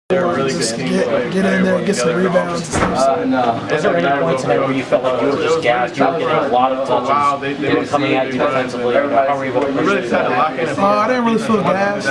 They're a really good team. Get in there, get some rebounds. No. Was there any point tonight where you felt like you were just gassed? You were getting a lot of touches. They were coming at you defensively. How were you able to push it? I didn't really feel gassed.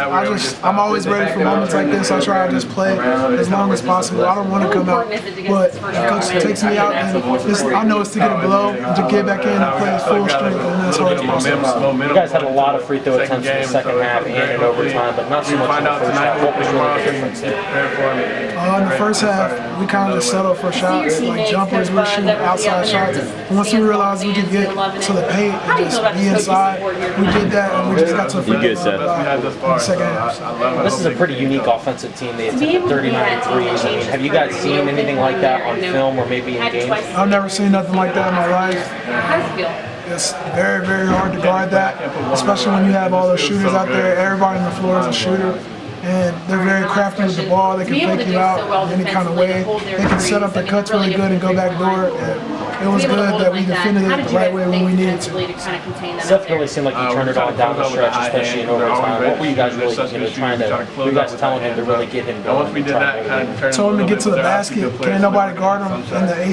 I'm always ready for moments like this. I try to just play as long as possible. I don't want to come out, but the coach takes me out, and I know it's to get a blow, to get back in and play full strength, and that's hard as possible. You guys had a lot of free throw attempts in the second half and in overtime, but not so much in the first half. What was really the difference there? In the first half, we kind of just settled for shots, like jumpers, we were shooting outside shots. And once we realized we could get to the paint and just be inside, we did that, and we just got to the free throw in the second half. This is a pretty unique offensive team. They attempted 39 threes. I mean, have you guys seen anything like that on film or maybe in games? I've never seen nothing like that in my life. How does it feel? It's very, very hard to guard that, especially when you have all those shooters out there. Everybody on the floor is a shooter. And they're very crafty with the ball. They can fake you out in any kind of way. They can set up the cuts really good and go back door. And it was good that we defended it the right way when we needed to. It definitely seemed like you turned it on down the stretch, especially in overtime. What were you guys really trying to? Were you guys telling him to really get him going? Told him to get to the basket. Can't nobody guard him in the ACC. He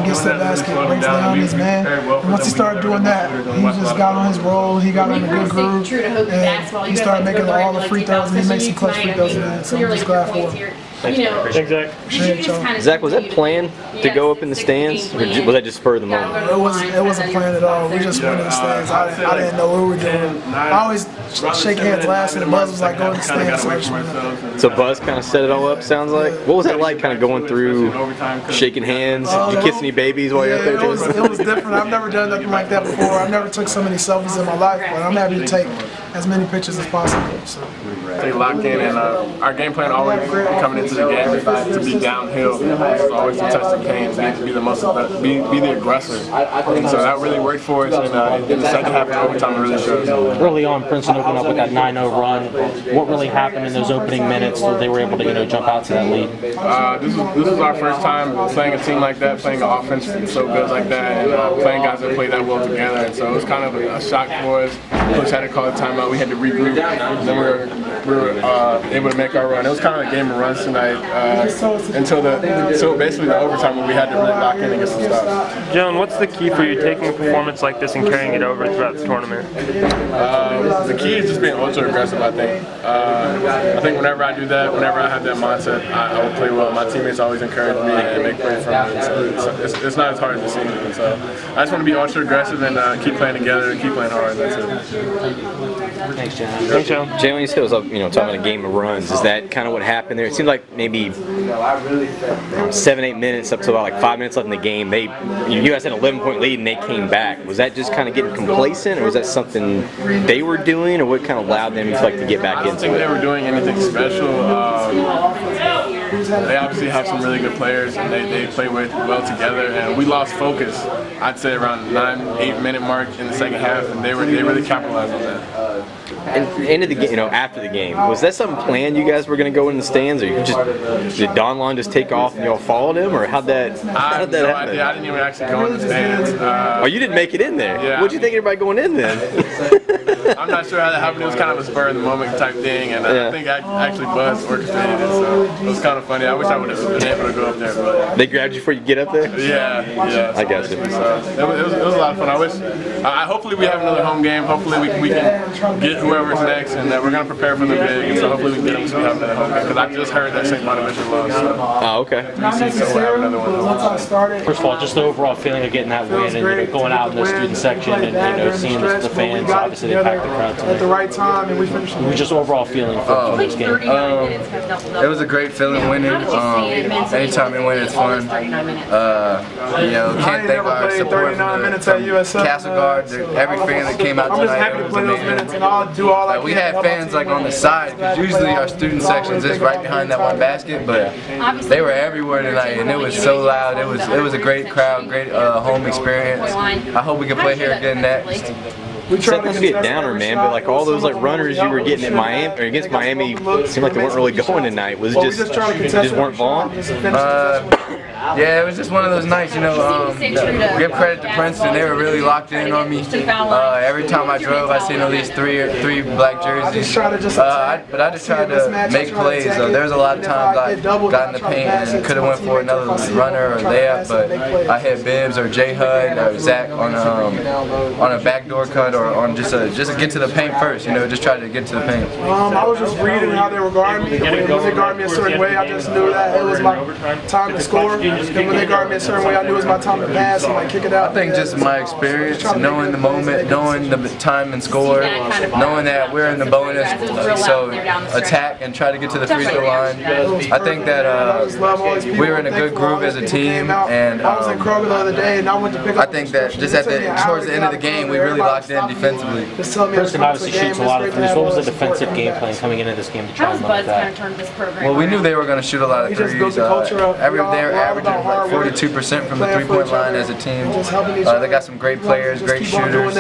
gets to the basket, breaks down his man. And once he started doing that, he just got on his roll. He got on a good groove, and he started making all the free throws. And he made some clutch free throws in that. So I'm just glad for him. Zach, was that planned to go up in the stands, or was that just spur of the moment? It wasn't planned at all. We just went in the stands. I didn't know what we were doing. I always shake hands last, and Buzz was like, go in the stands. So Buzz kind of set it all up, sounds like? What was that like, kind of going through, shaking hands? Did you kiss any babies while you're up there? It was different. I've never done nothing like that before. I've never took so many selfies in my life, but I'm happy to take as many pictures as possible. So. Stay locked in, and our game plan always coming into the game is to be downhill. It's always to touch the paint, be the aggressor. And so that really worked for us, and in the second half of overtime, it really showed. Early on, Princeton opened up with that 9-0 run. What really happened in those opening minutes that they were able to jump out to that lead? This is our first time playing a team like that, playing an offense so good like that, and playing guys that play that well together. And so it was kind of a shock for us. Coach had to call a timeout. We had to regroup. And then we were able to make our run. It was kind of a game of runs tonight until basically the overtime when we had to really lock in and get some stops. Joan, what's the key for you taking a performance like this and carrying it over throughout the tournament? The key is just being ultra aggressive, I think whenever I do that, whenever I have that mindset, I will play well. My teammates always encourage me and make plays for me. So it's not as hard as it seems. And so I just want to be ultra aggressive and keep playing together and keep playing hard. That's it. Thanks, John. Thanks, Joan. Jay, when you said it was talking about a game of runs, is that kind of what happened there? It seemed like maybe 7-8 minutes up to about like 5 minutes left in the game. You guys had an 11-point lead and they came back. Was that just kind of getting complacent, or was that something they were doing, or what kind of allowed them to get back into it? I don't think they were doing anything special. They obviously have some really good players, and they play well together. And we lost focus, I'd say around 9-8 minute mark in the second half, and they really capitalized on that. And into the game, after the game, was that something planned? You guys were going to go in the stands, or did Don Long just take off and y'all followed him, or how'd that happen? I didn't even actually go in the stands. Oh, you didn't make it in there? Yeah. What'd you think everybody going in then? I'm not sure how that happened. It was kind of a spur of the moment type thing, and I think actually Buzz orchestrated it, so it was kind of funny. I wish I would have been able to go up there. But they grabbed you before you get up there? Yeah. I got you. So it was a lot of fun. Hopefully we have another home game. Hopefully we can get whoever's next, and we're going to prepare for the big, and so hopefully we can get them so we have another home game, because I just heard that St. Bonaventure lost. So. Oh, okay. So we'll have another one. First of all, just the overall feeling of getting that win and going out in the student section and seeing the fans, obviously they packed the crowd tonight. At the right time, and we finished. It was just overall feeling for this game. It was a great feeling winning. Anytime we win, it's fun. Can't thank our support from Castle Guard, every fan that came out tonight. I'm just happy to play those minutes, and I'll do all I can. We had fans like on the side, because usually our student sections is right behind that one basket, but they were everywhere tonight, and it was so loud. It was a great crowd, great home experience. I hope we can play here again next. It's supposed to be a downer, man, but like all those runners you were getting at Miami or against Miami seemed like they weren't really going tonight. Was it just weren't Vaughn? Yeah, it was just one of those nights, you know. Give credit to Princeton; they were really locked in on me. Every time I drove, I seen at least three black jerseys. But I just tried to make plays. There was a lot of times I got in the paint and could have went for another runner or layup, but I hit Bibbs or J Hud or Zach on a backdoor cut or on just to get to the paint first. You know, just try to get to the paint. I was just reading how they were guarding me. When they guarded me a certain way, I just knew that it was my time to score. And when they guarded me a certain way, I knew it was my time to pass and like kick it out. I think just my experience, knowing the moment, knowing the time and score, knowing that we're in the bonus, so attack and try to get to the free throw line. I think that we were in a good groove as a team, and I was in Kroger the other day, and I went to pick up. I think that just towards the end of the game, we really locked in defensively. Princeton obviously shoots a lot of threes. What was the defensive game plan coming into this game to try and limit that? Well, we knew they were going to shoot a lot of threes. They were averaging like 42% from the three-point line as a team. They got some great players, great shooters.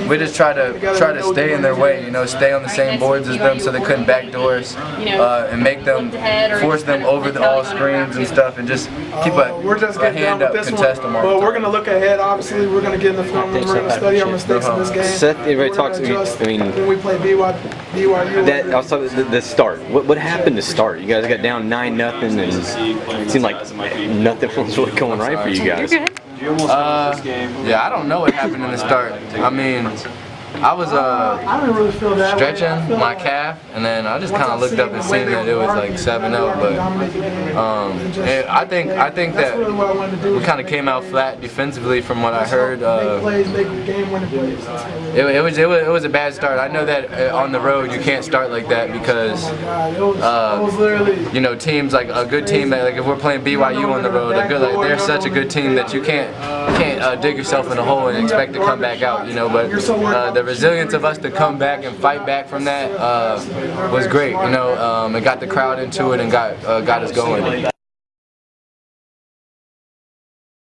We just try to stay in their way, you know, stay on the same boards as them so they couldn't backdoor us, and make them force them over all screens and stuff, and just keep a hand up, contest them all. But we're going to look ahead. Obviously, we're going to get in the film room. We're going to study our mistakes in this game. Seth, everybody talks. I mean, when we play BYU. That also the start. What happened to start? You guys got down 9-0, and it seemed like nothing was really going right for you guys. Yeah, I don't know what happened in the start. I mean, I was stretching my calf, and then I just kind of looked up and seen that it was like 7-0. But I think that we kind of came out flat defensively from what I heard. It was a bad start. I know that on the road you can't start like that because you know, teams like a good team that, like if we're playing BYU on the road, they're such a good team that you can't dig yourself in a hole and expect to come back out. You know, but the resilience of us to come back and fight back from that was great. You know, it got the crowd into it and got us going.